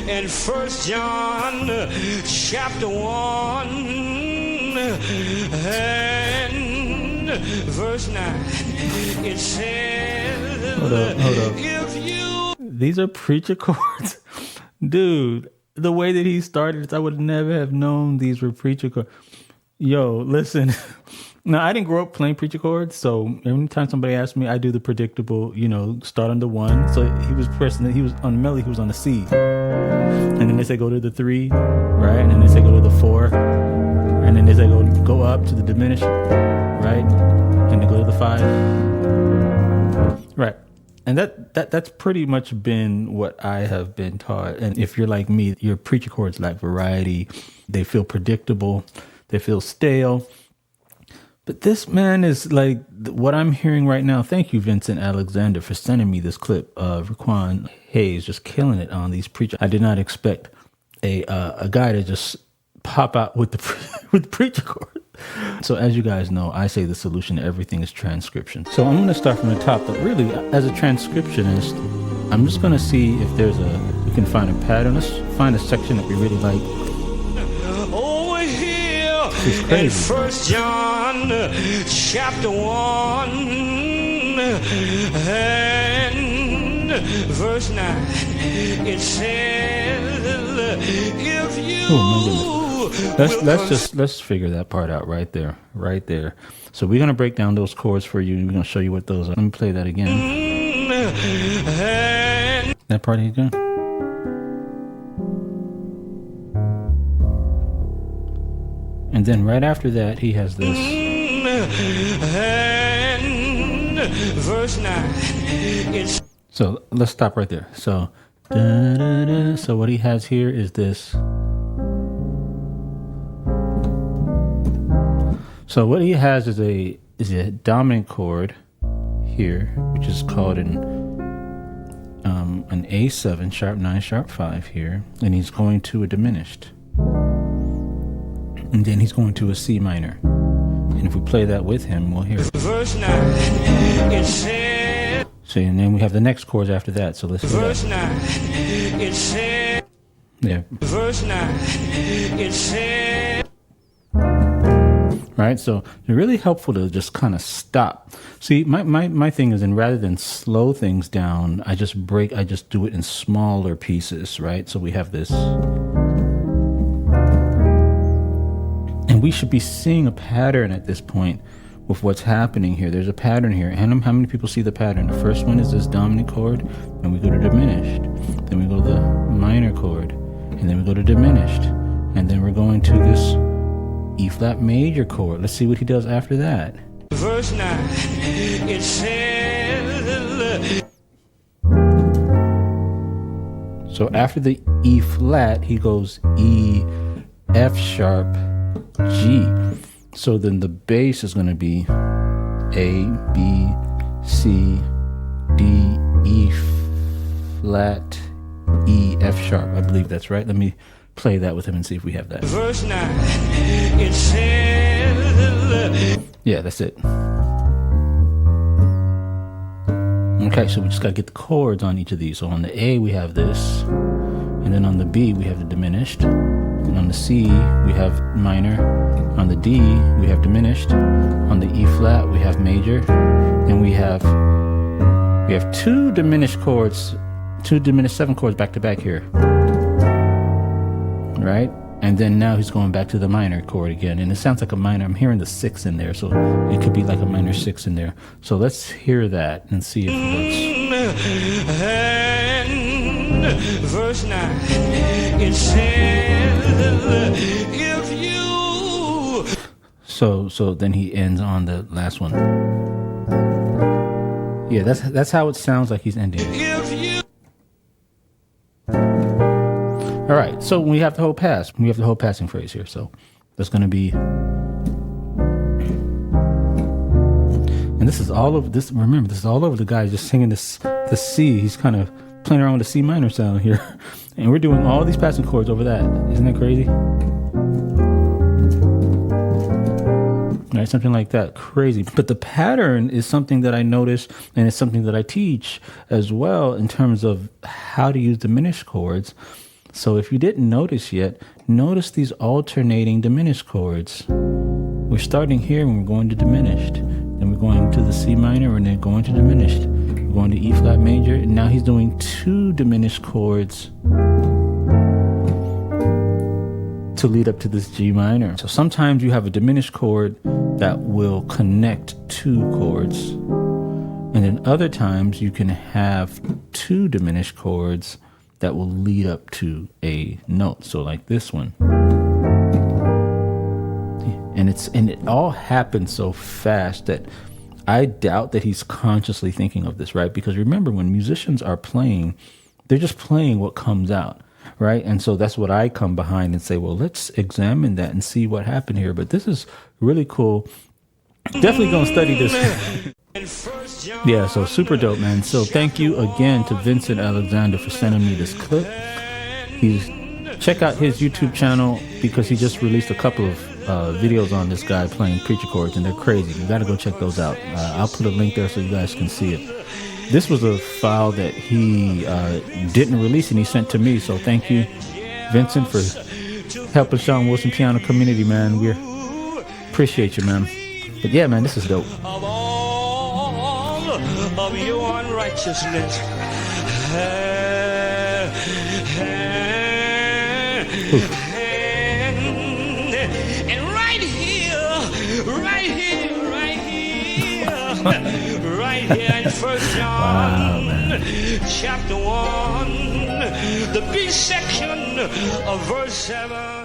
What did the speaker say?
in 1 John chapter 1 and verse 9. It says, hold up. if you... These are preacher chords? Dude, the way that he started, I would never have known these were preacher chords. Yo, listen. Now, I didn't grow up playing preacher chords, so every time somebody asks me, I do the predictable, start on the 1. So he was on the melody, he was on the C. And then they say go to the 3, right? And then they say go to the 4. And then they say go up to the diminished, right? And then go to the 5. Right. And that's pretty much been what I have been taught. And if you're like me, your preacher chords lack variety. They feel predictable. They feel stale. But this, man, is like what I'm hearing right now. Thank you, Vincent Alexander, for sending me this clip of Raquan Hayes just killing it on these preachers. I did not expect a guy to just pop out with with preacher chord. So as you guys know, I say the solution to everything is transcription. So I'm going to start from the top. But really, as a transcriptionist, I'm just going to see if we can find a pattern. Let's find a section that we really like. Over here in 1 John chapter 1 and verse 9. It says, if you... Let's figure that part out right there. So we're gonna break down those chords for you. We're gonna show you what those are. Let me play that again. That part again. And then right after that, he has this. And verse 9. So let's stop right there. So, so what he has here is this. So what he has is a dominant chord here, which is called an A7, sharp 9, sharp 5 here, and he's going to a diminished, and then he's going to a C minor. And if we play that with him, we'll hear it. Verse 9, it says. So, and then we have the next chords after that. So let's do verse that. 9, it says. Yeah. Verse 9, it says. Right, so it's really helpful to just kind of stop. See, my thing is, and rather than slow things down, I just do it in smaller pieces, right? So we have this. And we should be seeing a pattern at this point with what's happening here. There's a pattern here. And how many people see the pattern? The first one is this dominant chord, and we go to diminished. Then we go to the minor chord, and then we go to diminished. And then we're going to this E flat major chord. Let's see what he does after that. Verse 9, it says. So after the E flat, he goes E, F sharp, G. So then the bass is going to be A, B, C, D, E flat, E, F sharp. I believe that's right. Let me play that with him and see if we have that. Verse 9, it says. Yeah, that's it. Okay, so we just got to get the chords on each of these. So on the A, we have this. And then on the B, we have the diminished. And on the C, we have minor. On the D, we have diminished. On the E flat, we have major. Then we have two diminished chords, two diminished 7 chords back to back here. Right? And then now he's going back to the minor chord again. And it sounds like a minor. I'm hearing the 6 in there. So it could be like a minor 6 in there. So let's hear that and see if it works. And verse 9, it says, if you... So then he ends on the last one. Yeah, that's how it sounds like he's ending. If you... All right, so we have the whole pass. We have the whole passing phrase here. So that's going to be, and this is all over this. Remember, this is all over the guy just singing the C. He's kind of playing around with the C minor sound here, and we're doing all these passing chords over that. Isn't that crazy? All right, something like that, crazy. But the pattern is something that I notice, and it's something that I teach as well in terms of how to use diminished chords. So if you didn't notice yet, notice these alternating diminished chords. We're starting here and we're going to diminished. Then we're going to the C minor and then going to diminished. We're going to E flat major, and now he's doing 2 diminished chords to lead up to this G minor. So sometimes you have a diminished chord that will connect 2 chords. And then other times you can have 2 diminished chords that will lead up to a note. So like this one. And it all happens so fast that I doubt that he's consciously thinking of this, right? Because remember, when musicians are playing, they're just playing what comes out, right? And so that's what I come behind and say, well, let's examine that and see what happened here. But this is really cool. Definitely gonna study this. Yeah, so super dope, man. So thank you again to Vincent Alexander for sending me this clip. Check out his YouTube channel because he just released a couple of videos on this guy playing preacher chords, and they're crazy. You got to go check those out. I'll put a link there so you guys can see it. This was a file that he didn't release and he sent to me. So thank you, Vincent, for helping Sean Wilson Piano Community, man. We appreciate you, man. But yeah, man, this is dope. Of all of your unrighteousness, and right here in 1 John, chapter 1, the B section of verse 7.